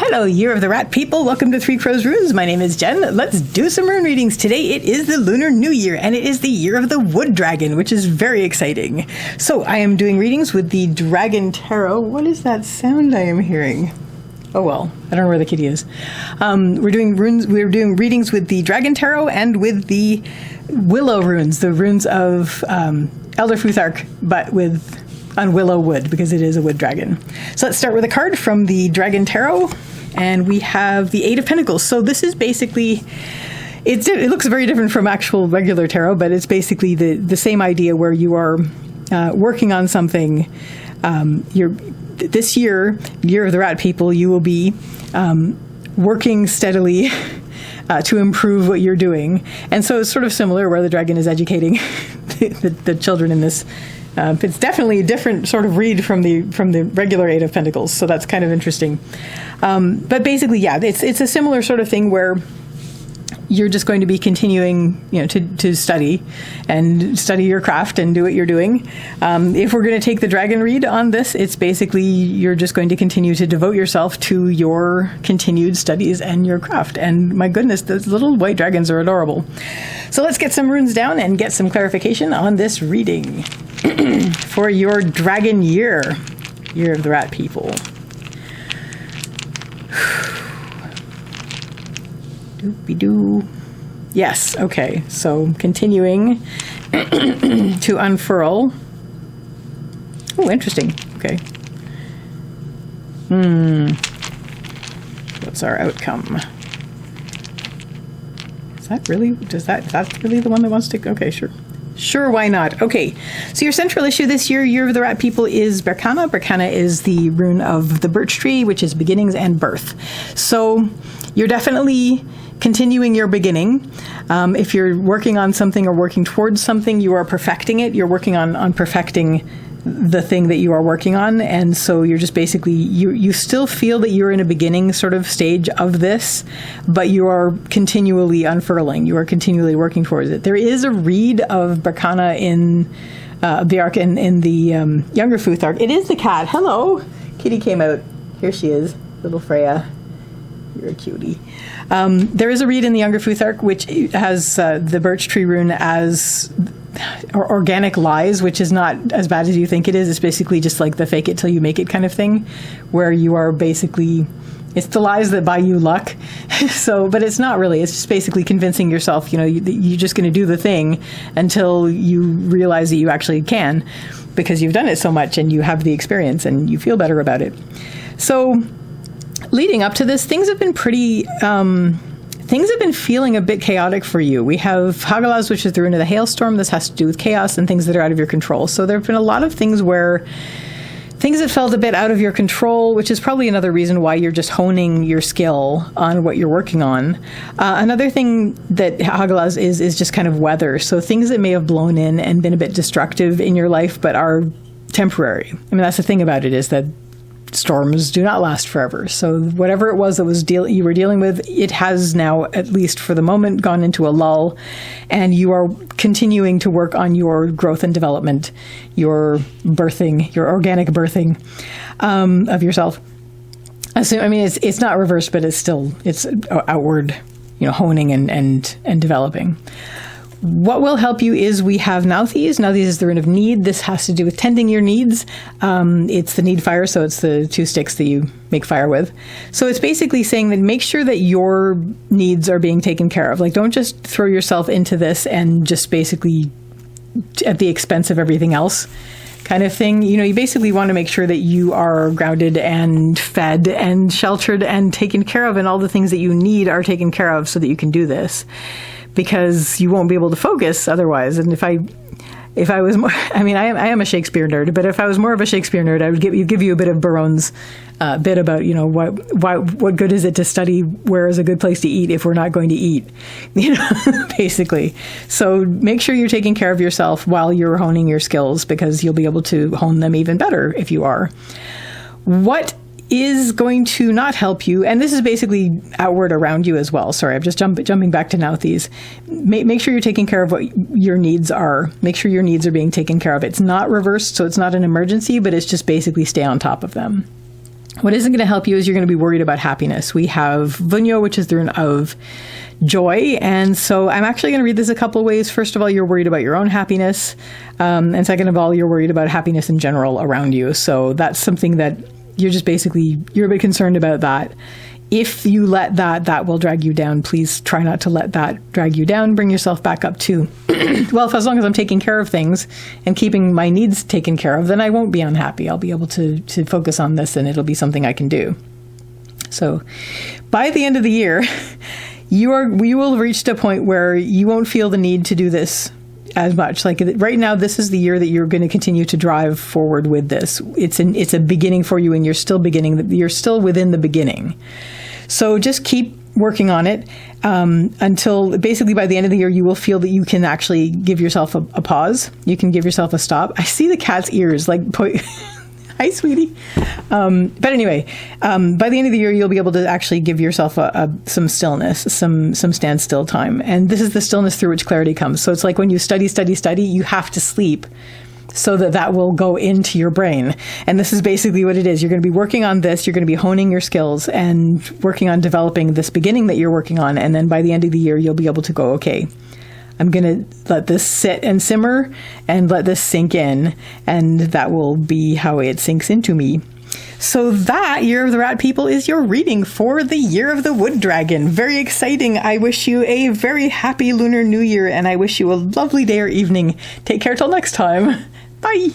Hello, Year of the Rat people. Welcome to Three Crows Runes. My name is Jen. Let's do some rune readings. Today it is the Lunar New Year, and it is the Year of the Wood Dragon, which is very exciting. So I am doing readings with the Dragon Tarot. What is that sound I am hearing? Oh well, I don't know where the kitty is. We're doing readings with the Dragon Tarot and with the Willow runes, the runes of Elder Futhark, but on Willow Wood, because it is a wood dragon. So let's start with a card from the Dragon Tarot, and we have the Eight of Pentacles. So this is basically, it looks very different from actual regular tarot, but it's basically the same idea where you are working on something. This year, Year of the Rat people, you will be working steadily to improve what you're doing. And so it's sort of similar where the dragon is educating the children in this. It's definitely a different sort of read from the regular Eight of Pentacles, so that's kind of interesting. But basically, yeah, it's a similar sort of thing where you're just going to be continuing, to study your craft and do what you're doing. If we're going to take the dragon read on this, it's basically you're just going to continue to devote yourself to your continued studies and your craft. And my goodness, those little white dragons are adorable. So let's get some runes down and get some clarification on this reading for your dragon year of the rat people. Doopy-doo. Yes, okay. So continuing to unfurl. Oh, interesting. Okay. What's our outcome? Is that really the one that wants to? Okay, sure. Sure, why not? Okay, so your central issue this year, Year of the Rat people, is Berkana. Berkana is the rune of the birch tree, which is beginnings and birth. So you're definitely continuing your beginning. If you're working on something or working towards something, you are perfecting it. You're working on perfecting the thing that you are working on. And so you're just basically, you still feel that you're in a beginning sort of stage of this, but you are continually unfurling. You are continually working towards it. There is a read of Berkana in the arc in the younger Futhark. It is the cat. Hello. Kitty came out. Here she is, little Freya. You're a cutie. There is a read in the younger Futhark which has the birch tree rune as organic lies, which is not as bad as you think it is. It's basically just like the fake it till you make it kind of thing, where you are basically, it's the lies that buy you luck. So, but it's not really. It's just basically convincing yourself, you're just going to do the thing until you realize that you actually can, because you've done it so much and you have the experience and you feel better about it. So leading up to this, things have been feeling a bit chaotic for you. We have Hagalaz, which is the rune of the hailstorm. This has to do with chaos and things that are out of your control. So there have been a lot of things where things have felt a bit out of your control, which is probably another reason why you're just honing your skill on what you're working on. Another thing that Hagalaz is just kind of weather. So things that may have blown in and been a bit destructive in your life, but are temporary. I mean, that's the thing about it, is that storms do not last forever. So whatever it was that you were dealing with, it has now, at least for the moment, gone into a lull, and you are continuing to work on your growth and development, your birthing, your organic birthing of yourself. So, I mean, it's not reversed, but it's outward, honing and developing. What will help you is we have Nauthiz. Nauthiz is the rune of need. This has to do with tending your needs. It's the need fire, so it's the two sticks that you make fire with. So it's basically saying that make sure that your needs are being taken care of. Like, don't just throw yourself into this and just basically at the expense of everything else kind of thing. You basically want to make sure that you are grounded and fed and sheltered and taken care of, and all the things that you need are taken care of so that you can do this. Because you won't be able to focus otherwise. And if I was more, I mean, I am a Shakespeare nerd, but if I was more of a Shakespeare nerd, I would give you a bit of Baron's bit about, what good is it to study where is a good place to eat if we're not going to eat, basically. So make sure you're taking care of yourself while you're honing your skills, because you'll be able to hone them even better if you are. What is going to not help you, and this is basically outward around you as well. Sorry, I'm just jumping back to Nauthiz. Make sure you're taking care of what your needs are. Make sure your needs are being taken care of. It's not reversed, so it's not an emergency, but it's just basically stay on top of them. What isn't going to help you is you're going to be worried about happiness. We have Vunyo, which is the rune of joy. And so I'm actually going to read this a couple of ways. First of all, you're worried about your own happiness. And second of all, you're worried about happiness in general around you. So that's something that you're just basically, you're a bit concerned about that. If you let that will drag you down. Please try not to let that drag you down. Bring yourself back up to, well, as long as I'm taking care of things and keeping my needs taken care of, then I won't be unhappy. I'll be able to focus on this, and it'll be something I can do. So by the end of the year, we will have reached a point where you won't feel the need to do this as much. Like right now, this is the year that you're going to continue to drive forward with this. It's a beginning for you, and you're still beginning. You're still within the beginning. So just keep working on it until basically by the end of the year, you will feel that you can actually give yourself a pause. You can give yourself a stop. I see the cat's ears like, hi, sweetie. But anyway, by the end of the year, you'll be able to actually give yourself some stillness, some standstill time. And this is the stillness through which clarity comes. So it's like when you study, you have to sleep so that will go into your brain. And this is basically what it is. You're going to be working on this. You're going to be honing your skills and working on developing this beginning that you're working on. And then by the end of the year, you'll be able to go, okay, I'm going to let this sit and simmer and let this sink in. And that will be how it sinks into me. So that Year of the Rat, people, is your reading for the Year of the Wood Dragon. Very exciting. I wish you a very happy Lunar New Year, and I wish you a lovely day or evening. Take care till next time. Bye.